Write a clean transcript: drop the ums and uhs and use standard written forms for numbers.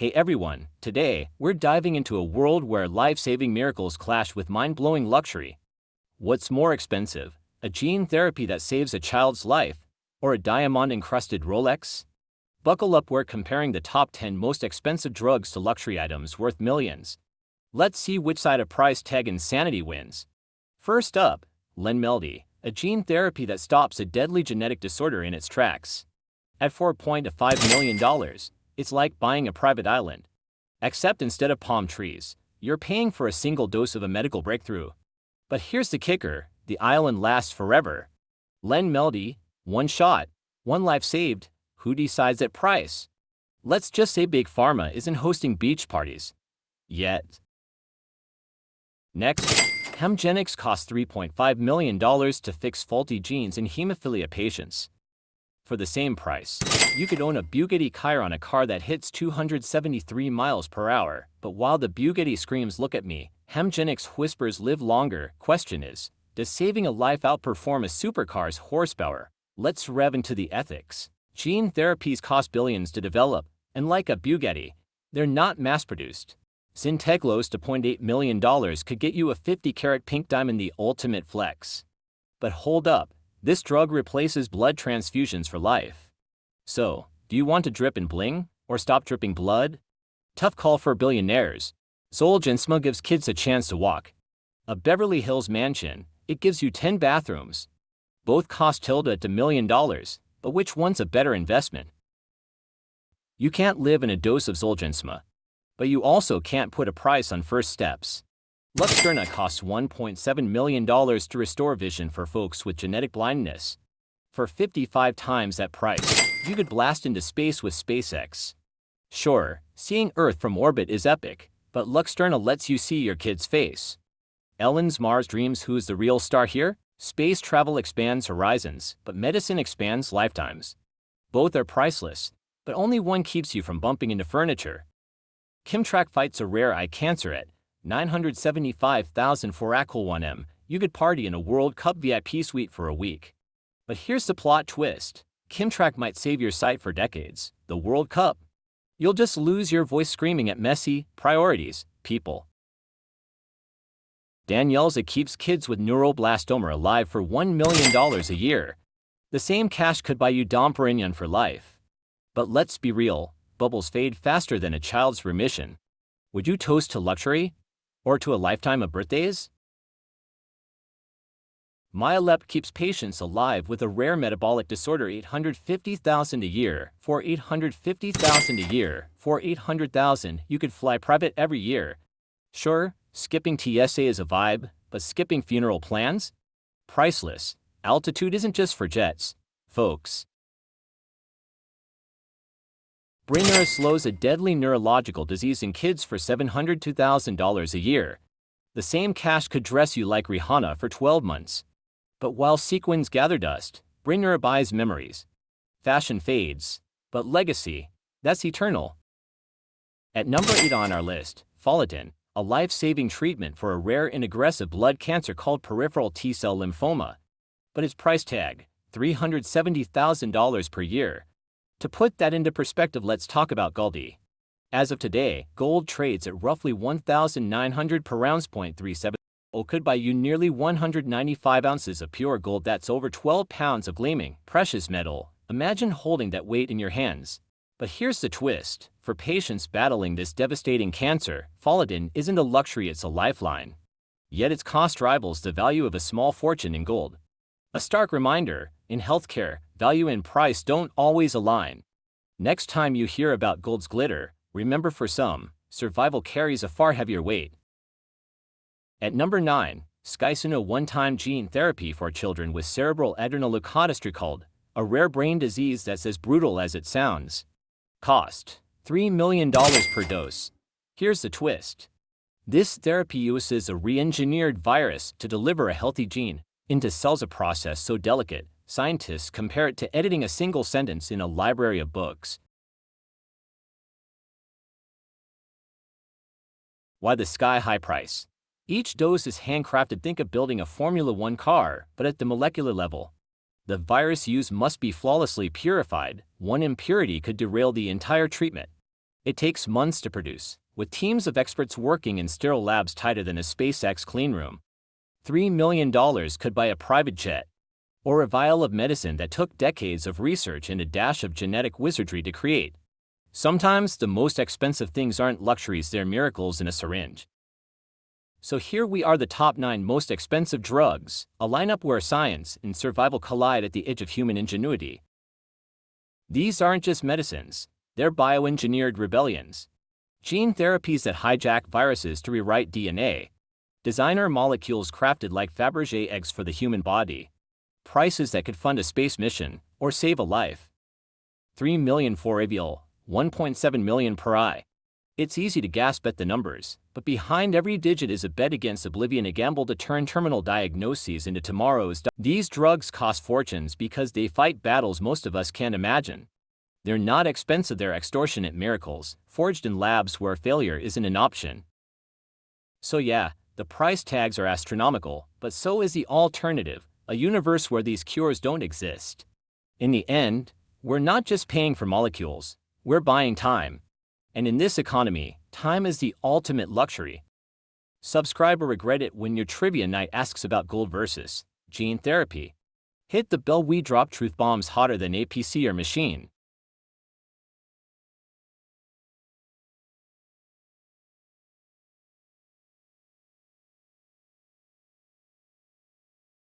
Hey everyone, today, we're diving into a world where life-saving miracles clash with mind-blowing luxury. What's more expensive, a gene therapy that saves a child's life, or a diamond-encrusted Rolex? Buckle up, we're comparing the top 10 most expensive drugs to luxury items worth millions. Let's see which side of price tag insanity wins. First up, Lenmeldy, a gene therapy that stops a deadly genetic disorder in its tracks. At $4.5 million, it's like buying a private island. Except instead of palm trees, you're paying for a single dose of a medical breakthrough. But here's the kicker, the island lasts forever. Lenmeldy, one shot, one life saved. Who decides that price? Let's just say Big Pharma isn't hosting beach parties. Yet. Next, Hemgenix costs $3.5 million to fix faulty genes in hemophilia patients. For the same price, you could own a Bugatti Chiron, a car that hits 273 miles per hour, but while the Bugatti screams "look at me," Hemgenix whispers "live longer." Question is, does saving a life outperform a supercar's horsepower? Let's rev into the ethics. Gene therapies cost billions to develop, and like a Bugatti, they're not mass-produced. Zynteglo's $2.8 million could get you a 50-carat pink diamond, the ultimate flex. But hold up. This drug replaces blood transfusions for life. So, do you want to drip and bling, or stop dripping blood? Tough call for billionaires. Zolgensma gives kids a chance to walk. A Beverly Hills mansion, it gives you 10 bathrooms. Both cost tilde at $1 million, but which one's a better investment? You can't live in a dose of Zolgensma, but you also can't put a price on first steps. Luxturna costs $1.7 million to restore vision for folks with genetic blindness. For 55 times that price, you could blast into space with SpaceX. Sure, seeing Earth from orbit is epic, but Luxturna lets you see your kid's face. Ellen's Mars Dreams. Who's the real star here? Space travel expands horizons, but medicine expands lifetimes. Both are priceless, but only one keeps you from bumping into furniture. Kimtrack fights a rare eye cancer at $975,000 for Aqua1M. You could party in a World Cup VIP suite for a week. But here's the plot twist. Kimtrack might save your sight for decades. The World Cup. You'll just lose your voice screaming at messy priorities, people. Danielza keeps kids with neuroblastoma alive for $1 million a year. The same cash could buy you Dom Perignon for life. But let's be real, bubbles fade faster than a child's remission. Would you toast to luxury? Or to a lifetime of birthdays? Myalep keeps patients alive with a rare metabolic disorder. $850,000 a year. For $850,000 a year. For $800,000, you could fly private every year. Sure, skipping TSA is a vibe, but skipping funeral plans? Priceless. Altitude isn't just for jets, folks. Brineura slows a deadly neurological disease in kids for $702,000 a year. The same cash could dress you like Rihanna for 12 months. But while sequins gather dust, Brineura buys memories. Fashion fades, but legacy, that's eternal. At number 8 on our list, Folidin, a life-saving treatment for a rare and aggressive blood cancer called peripheral T-cell lymphoma. But its price tag, $370,000 per year. To put that into perspective, let's talk about gold. As of today, gold trades at roughly $1,900 per ounce. 0.37 could buy you nearly 195 ounces of pure gold. That's over 12 pounds of gleaming, precious metal. Imagine holding that weight in your hands. But here's the twist. For patients battling this devastating cancer, Folidin isn't a luxury, it's a lifeline. Yet its cost rivals the value of a small fortune in gold. A stark reminder, in healthcare, value and price don't always align. Next time you hear about gold's glitter, remember, for some, survival carries a far heavier weight. At number 9, Skysona, one-time gene therapy for children with cerebral adrenoleukodystrophy, called a rare brain disease that's as brutal as it sounds. Cost, $3 million per dose. Here's the twist. This therapy uses a re-engineered virus to deliver a healthy gene into cells, a process so delicate, scientists compare it to editing a single sentence in a library of books. Why the sky-high price? Each dose is handcrafted. Think of building a Formula One car, but at the molecular level. The virus used must be flawlessly purified. One impurity could derail the entire treatment. It takes months to produce, with teams of experts working in sterile labs tighter than a SpaceX cleanroom. $3 million could buy a private jet, or a vial of medicine that took decades of research and a dash of genetic wizardry to create. Sometimes the most expensive things aren't luxuries, they're miracles in a syringe. So here we are, the top 9 most expensive drugs, a lineup where science and survival collide at the edge of human ingenuity. These aren't just medicines, they're bioengineered rebellions. Gene therapies that hijack viruses to rewrite DNA. Designer molecules crafted like Fabergé eggs for the human body. Prices that could fund a space mission or save a life. $3 million for Avial, $1.7 million per eye. It's easy to gasp at the numbers, but behind every digit is a bet against oblivion, a gamble to turn terminal diagnoses into tomorrow's. These drugs cost fortunes because they fight battles most of us can't imagine. They're not expensive, they're extortionate miracles, forged in labs where failure isn't an option. So yeah, the price tags are astronomical, but so is the alternative, a universe where these cures don't exist. In the end, we're not just paying for molecules, we're buying time. And in this economy, time is the ultimate luxury. Subscribe or regret it when your trivia night asks about gold versus gene therapy. Hit the bell, we drop truth bombs hotter than a PC or machine.